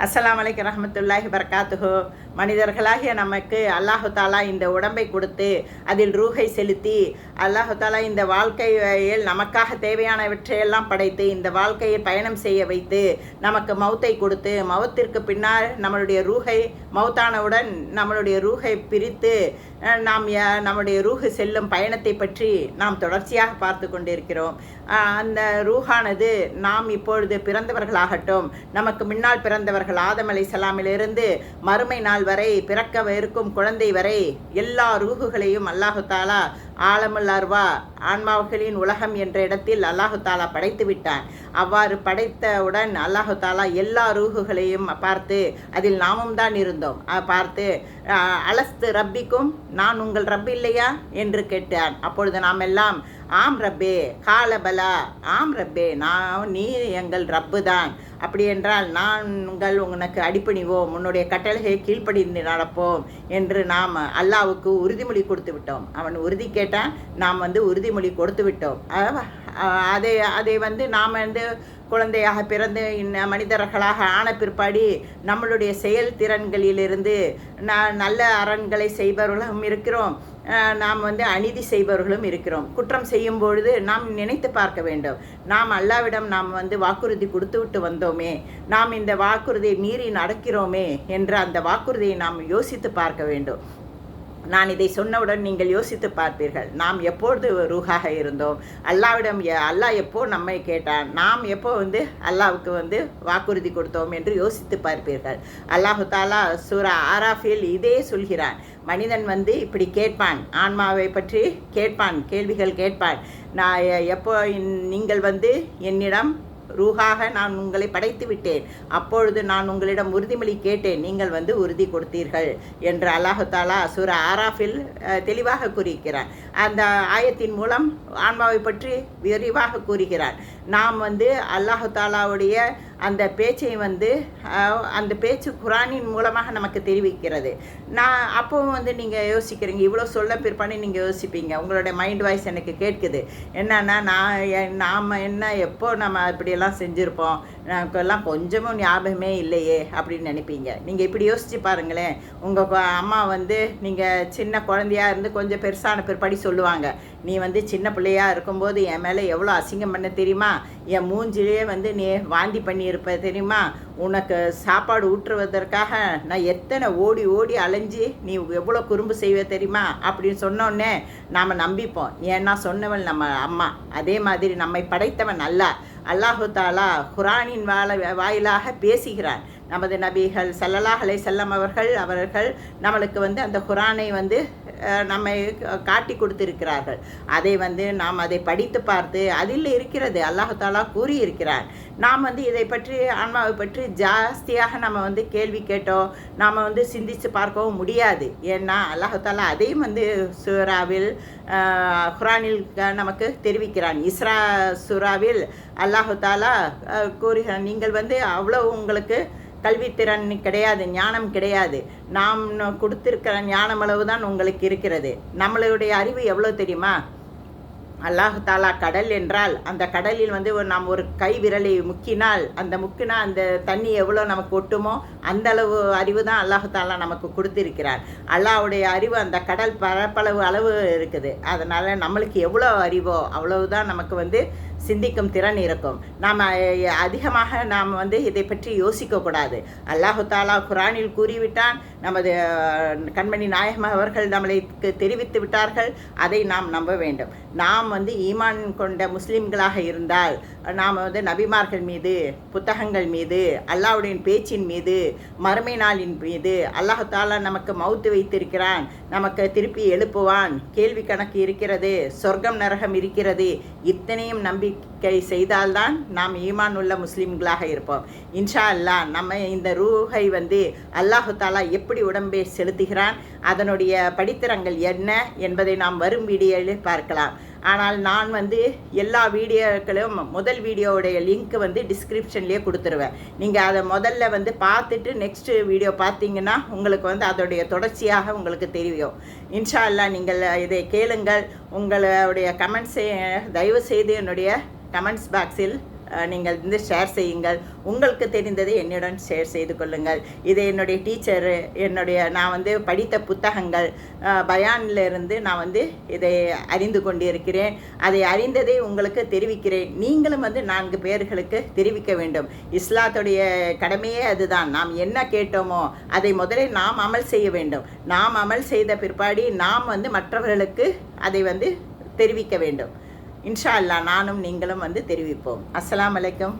அஸ்ஸலாமு அலைக்கும் ரஹ்மத்துல்லாஹி பரக்காத்துஹு. மனிதர்களாகிய நமக்கு அல்லாஹு தாலா இந்த உடம்பை கொடுத்து அதில் ரூஹை செலுத்தி அல்லாஹு தாலா இந்த வாழ்க்கையில் நமக்காக தேவையானவற்றையெல்லாம் படைத்து இந்த வாழ்க்கையில் பயணம் செய்ய வைத்து நமக்கு மௌத்தை கொடுத்து மௌத்திற்கு பின்னால் நம்மளுடைய ரூஹை மௌத்தானவுடன் நம்மளுடைய ரூஹை பிரித்து நாம் நம்முடைய ரூஹு செல்லும் பயணத்தை பற்றி நாம் தொடர்ச்சியாக பார்த்து கொண்டிருக்கிறோம். அந்த ரூஹானது நாம் இப்பொழுது பிறந்தவர்களாகட்டும், நமக்கு முன்னால் பிறந்தவர்கள் ஆதம் அலைஹிஸ்ஸலாமிலிருந்து மறுமை நாள் வரை பிறக்க இருக்கும் குழந்தை வரை எல்லா ரூஹுகளையும் அல்லாஹு தாலா ஆலமுல் அர்வா ஆன்மாவுகளின் உலகம் என்ற இடத்தில் அல்லாஹு தாலா படைத்து விட்டான். அவ்வாறு படைத்தவுடன் அல்லாஹு தாலா எல்லா ரூஹுகளையும் பார்த்து அதில் நாமும் தான் இருந்தோம் பார்த்து அலஸ்து ரப்பிக்கும், நான் உங்கள் ரப்பு இல்லையா என்று கேட்டான். அப்பொழுது நாம் எல்லாம் ஆம் ரப்பே, காலபலா, ஆம் ரப்பே, நீ எங்கள் ரப்பு தான். அப்படி என்றால் நாங்கள் உனக்கு அடிப்பணிவோம், உன்னுடைய கட்டளையை கீழ்ப்படிந்து நடப்போம் என்று நாம் அல்லாவுக்கு உறுதிமொழி கொடுத்து விட்டோம். அவன் உறுதி கேட்டான், நாம் உறுதிமொழி கொடுத்து விட்டோம். அதை நாம் குழந்தையாக பிறந்து மனிதர்களாக ஆன பிற்பாடி நம்மளுடைய செயல்திறன்களிலிருந்து நல்ல அரண்களை செய்பவர்களும் இருக்கிறோம், நாம் அநீதி செய்பவர்களும் இருக்கிறோம். குற்றம் செய்யும் பொழுது நாம் நினைத்து பார்க்க வேண்டும், நாம் அல்லாவிடம் நாம் வாக்குறுதி கொடுத்து விட்டு வந்தோமே, நாம் இந்த வாக்குறுதியை மீறி நடக்கிறோமே என்று அந்த வாக்குறுதியை நாம் யோசித்து பார்க்க வேண்டும். நான் இதை சொன்னவுடன் நீங்கள் யோசித்து பார்ப்பீர்கள், நாம் எப்பொழுது ரூஹாக இருந்தோம், அல்லாவிடம் அல்லாஹ் எப்போ நம்மை கேட்டான், நாம் எப்போ அல்லாவுக்கு வாக்குறுதி கொடுத்தோம் என்று யோசித்து பார்ப்பீர்கள். அல்லாஹு தாலா சூரா ஆராஃபில் இதே சொல்கிறான். மனிதன் இப்படி கேட்பான், ஆன்மாவை பற்றி கேட்பான், கேள்விகள் கேட்பான். நான் எப்போ நீங்கள் என்னிடம் ரூஹாக நான் உங்களை படைத்து விட்டேன், அப்பொழுது நான் உங்களிடம் உறுதிமொழி கேட்டேன், நீங்கள் உறுதி கொடுத்தீர்கள் என்று அல்லாஹு தாலா சூரா ஆராஃபில் தெளிவாக கூறுகிறான். அந்த ஆயத்தின் மூலம் ஆன்மாவை பற்றி விரிவாக கூறுகிறான். நாம் அல்லாஹு தாலாவுடைய அந்த பேச்சை அந்த பேச்சு குரானின் மூலமாக நமக்கு தெரிவிக்கிறது. நான் அப்போவும் நீங்கள் யோசிக்கிறீங்க, இவ்வளோ சொல்ல பிற்பாடு நீங்கள் யோசிப்பீங்க, உங்களுடைய மைண்ட் வாய்ஸ் எனக்கு கேட்குது, என்னன்னா நாம் என்ன எப்போ நம்ம இப்படியெல்லாம் செஞ்சுருப்போம், நமக்கெல்லாம் கொஞ்சமும் ஞாபகமே இல்லையே அப்படின்னு நினைப்பீங்க. நீங்கள் இப்படி யோசித்து பாருங்களேன், உங்கள் அம்மா நீங்கள் சின்ன குழந்தையாக இருந்து கொஞ்சம் பெருசான பிற்பாடி சொல்லுவாங்க, நீ சின்ன பிள்ளையாக இருக்கும்போது என் மேலே எவ்வளோ அசிங்கம் பண்ண தெரியுமா, என் மூஞ்சிலே நீ வாந்தி பண்ணியிருப்ப தெரியுமா, உனக்கு சாப்பாடு ஊற்றுவதற்காக நான் எத்தனை ஓடி ஓடி அலைஞ்சி நீ எவ்வளோ குறும்பு செய்வே தெரியுமா அப்படின்னு சொன்னோடனே நாம் நம்பிப்போம். ஏன்னா சொன்னவன் நம்ம அம்மா. அதே மாதிரி நம்மை படைத்தவன் அல்லாஹு தாலா குரானின் வாயிலாக பேசுகிறான். நமது நபிகள் ஸல்லல்லாஹு அலைஹி வஸல்லம் அவர்கள் நம்மளுக்கு அந்த குரானை நம்மை காட்டி கொடுத்திருக்கிறார்கள். அதை நாம் அதை படித்து பார்த்து அதில் இருக்கிறது அல்லாஹு தாலா கூறியிருக்கிறான். நாம் இதை பற்றி ஆன்மாவை பற்றி ஜாஸ்தியாக நம்ம கேள்வி கேட்டோம், நாம் சிந்தித்து பார்க்கவும் முடியாது. ஏன்னா அல்லாஹு தாலா அதையும் சூராவில் குரானில் நமக்கு தெரிவிக்கிறான். இஸ்ரா சூராவில் அல்லாஹு தாலா கூறுகிறான், நீங்கள் அவ்வளோ உங்களுக்கு கல்வித்திறன் கிடையாது, ஞானம் கிடையாது, நாம் கொடுத்திருக்கிற ஞானம் அளவு தான் உங்களுக்கு இருக்கிறது. நம்மளுடைய அறிவு எவ்வளோ தெரியுமா, அல்லாஹு தாலா கடல் என்றால் அந்த கடலில் நாம் ஒரு கை விரலை முக்கினால் அந்த தண்ணி எவ்வளோ நமக்கு ஒட்டுமோ அந்த அளவு அறிவு தான் அல்லாஹு தாலா நமக்கு கொடுத்திருக்கிறார். அல்லாஹ்வுடைய அறிவு அந்த கடல் பரப்பளவு அளவு இருக்குது. அதனால் நம்மளுக்கு எவ்வளோ அறிவோ அவ்வளவுதான் நமக்கு சிந்திக்கும் திறன் இருக்கும். நாம் அதிகமாக நாம் இதை பற்றி யோசிக்கக்கூடாது. அல்லாஹு தாலா குரானில் கூறிவிட்டான், நமது கண்மணி நாயகம் அவர்கள் நம்மளுக்கு தெரிவித்து விட்டார்கள், அதை நாம் நம்ப வேண்டும். நாம் ஈமான் கொண்ட முஸ்லீம்களாக இருந்தால் நாம் நபிமார்கள் மீது, புத்தகங்கள் மீது, அல்லாஹ்வுடைய பேச்சின் மீது, மறுமை நாளின் மீது, அல்லாஹு தாலா நமக்கு மௌத்து வைத்திருக்கிறான், நமக்கு திருப்பி எழுப்புவான், கேள்வி கணக்கு இருக்கிறது, சொர்க்கம் நரகம் இருக்கிறது, இத்தனையும் நம்பிக்கை செய்தால்தான் நாம் ஈமான் உள்ள முஸ்லீம்களாக இருப்போம். இன்ஷா அல்லாஹ் நம்ம இந்த ரூஹை அல்லாஹு தாலா எப்படி உடம்பை செலுத்துகிறான், அதனுடைய படித்திரங்கள் என்ன என்பதை நாம் வரும் வீடியோவில் பார்க்கலாம். ஆனால் நான் எல்லா வீடியோக்களும் முதல் வீடியோவுடைய லிங்க் டிஸ்கிரிப்ஷன்லேயே கொடுத்துருவேன். நீங்கள் அதை முதல்ல பார்த்துட்டு நெக்ஸ்ட்டு வீடியோ பார்த்தீங்கன்னா உங்களுக்கு அதோடைய தொடர்ச்சியாக உங்களுக்கு தெரியும். இன்ஷா அல்லாஹ் நீங்கள் இதை கேளுங்கள். உங்களுடைய கமெண்ட்ஸை தயவு செய்து என்னுடைய கமெண்ட்ஸ் பாக்ஸில் நீங்கள் வந்து ஷேர் செய்யுங்கள். உங்களுக்கு தெரிந்ததை என்னுடன் ஷேர் செய்து கொள்ளுங்கள். இது என்னுடைய டீச்சரு, நான் வந்து படித்த புத்தகங்கள், பயானிலிருந்து நான் வந்து இதை அறிந்து கொண்டிருக்கிறேன். அதை அறிந்ததை உங்களுக்கு தெரிவிக்கிறேன். நீங்களும் வந்து 4 பேர்களுக்கு தெரிவிக்க வேண்டும். இஸ்லாத்துடைய கடமையே அதுதான். நாம் என்ன கேட்டோமோ அதை முதலில் நாம் அமல் செய்ய வேண்டும். நாம் அமல் செய்த பிற்பாடு நாம் வந்து மற்றவர்களுக்கு அதை வந்து தெரிவிக்க வேண்டும். இன்ஷா அல்லாஹ் நானும் நீங்களும் வந்து தெரிவிப்போம். அஸ்ஸலாமு அலைக்கும்.